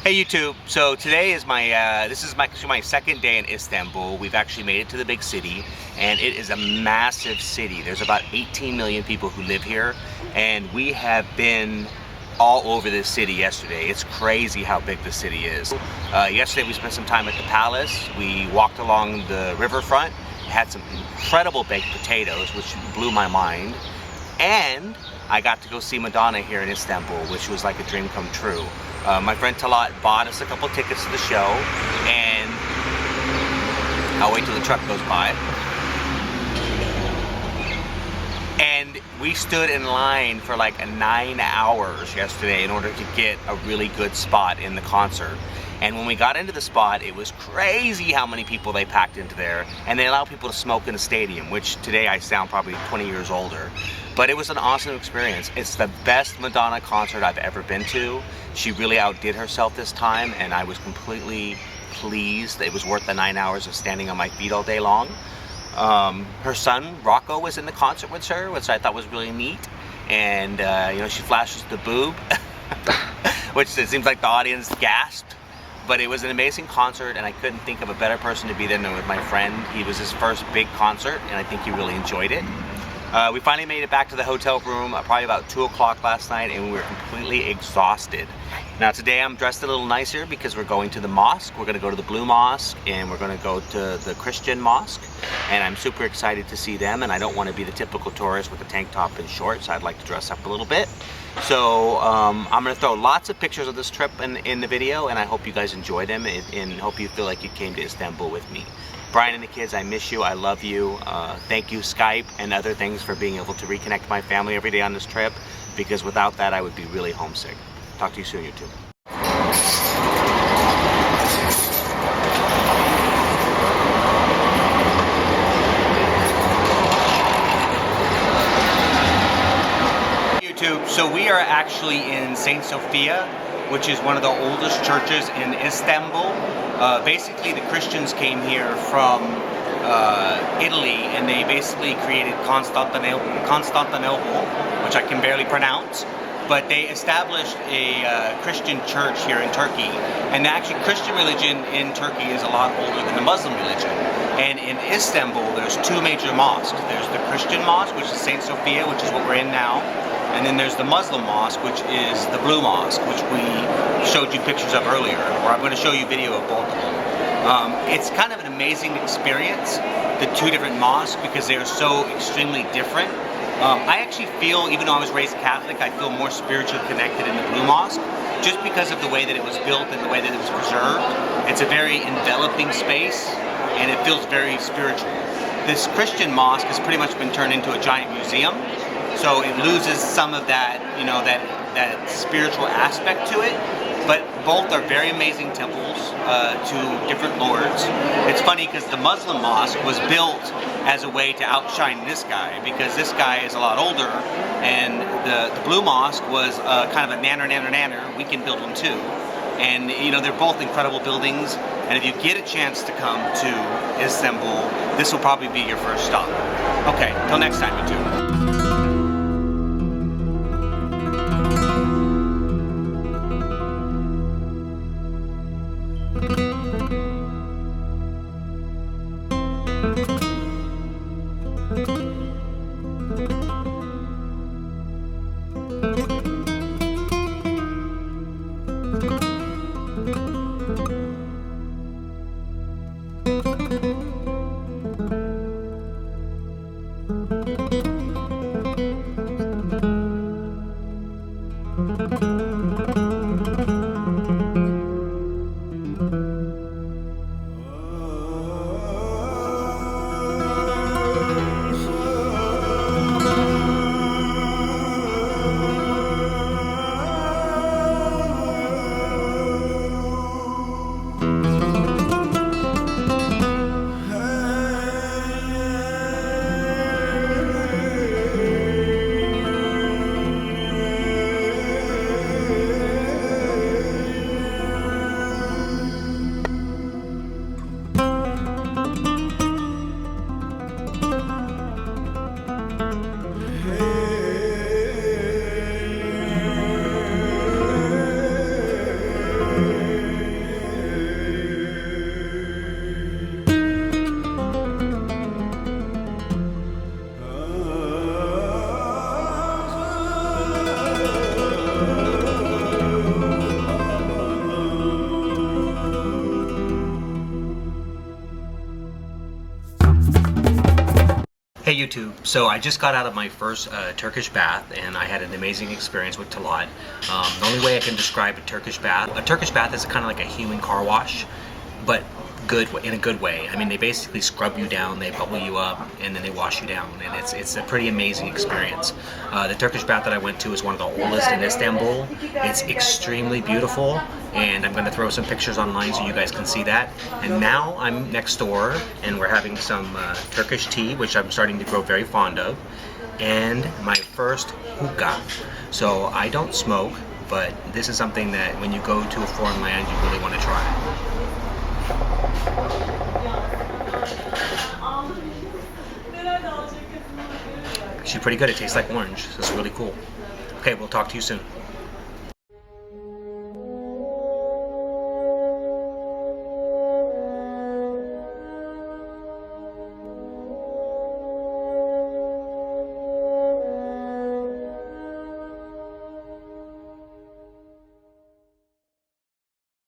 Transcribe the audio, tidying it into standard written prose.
Hey YouTube, so today is this is my second day in Istanbul. We've actually made it to the big city, and it is a massive city. There's about 18 million people who live here, and we have been all over this city yesterday. It's crazy how big the city is. Yesterday we spent some time at the palace. We walked along the riverfront, had some incredible baked potatoes, which blew my mind, and I got to go see Madonna here in Istanbul, which was like a dream come true. My friend Talat bought us a couple tickets to the show, and I'll wait till the truck goes by. And we stood in line for like 9 hours yesterday in order to get a really good spot in the concert. And when we got into the spot, it was crazy how many people they packed into there. And they allow people to smoke in the stadium, which today I sound probably 20 years older. But it was an awesome experience. It's the best Madonna concert I've ever been to. She really outdid herself this time, and I was completely pleased. It was worth the 9 hours of standing on my feet all day long. Her son, Rocco, was in the concert with her, which I thought was really neat. And, you know, she flashes the boob, which it seems like the audience gasped. But it was an amazing concert, and I couldn't think of a better person to be there than with my friend. He was his first big concert, and I think he really enjoyed it. We finally made it back to the hotel room probably about 2 o'clock last night, and we were completely exhausted. Now today I'm dressed a little nicer because we're going to the mosque. We're going to go to the Blue Mosque, and we're going to go to the Christian mosque, and I'm super excited to see them, and I don't want to be the typical tourist with a tank top and shorts. I'd like to dress up a little bit. So I'm going to throw lots of pictures of this trip in the video, and I hope you guys enjoy them, and hope you feel like you came to Istanbul with me. Brian and the kids, I miss you, I love you. Thank you Skype and other things for being able to reconnect my family every day on this trip, because without that I would be really homesick. Talk to you soon, YouTube. So we are actually in St. Sophia, which is one of the oldest churches in Istanbul. Basically the Christians came here from Italy, and they basically created Constantinople, which I can barely pronounce. But they established a Christian church here in Turkey. And actually Christian religion in Turkey is a lot older than the Muslim religion. And in Istanbul there's two major mosques. There's the Christian mosque, which is St. Sophia, which is what we're in now. And then there's the Muslim mosque, which is the Blue Mosque, which we showed you pictures of earlier, or I'm going to show you video of both of them. It's kind of an amazing experience, the two different mosques, because they're so extremely different. I actually feel, even though I was raised Catholic, I feel more spiritually connected in the Blue Mosque, just because of the way that it was built and the way that it was preserved. It's a very enveloping space, and it feels very spiritual. This Christian mosque has pretty much been turned into a giant museum. So it loses some of that, you know, that spiritual aspect to it. But both are very amazing temples to different lords. It's funny because the Muslim mosque was built as a way to outshine this guy, because this guy is a lot older, and the Blue Mosque was kind of a nanner, we can build one too. And you know, they're both incredible buildings, and if you get a chance to come to Istanbul, this will probably be your first stop. Okay, till next time, YouTube. Hey YouTube, so I just got out of my first Turkish bath and I had an amazing experience with Talat. The only way I can describe a Turkish bath is kind of like a human car wash, but in a good way. I mean, they basically scrub you down, they bubble you up, and then they wash you down, and it's a pretty amazing experience. The Turkish bath that I went to is one of the oldest in Istanbul. It's extremely beautiful, and I'm going to throw some pictures online so you guys can see that. And now I'm next door, and we're having some Turkish tea, which I'm starting to grow very fond of, and my first hookah. So I don't smoke, but this is something that when you go to a foreign land, you really want to try. She's pretty good. It tastes like orange, so it's really cool. Okay, we'll talk to you soon.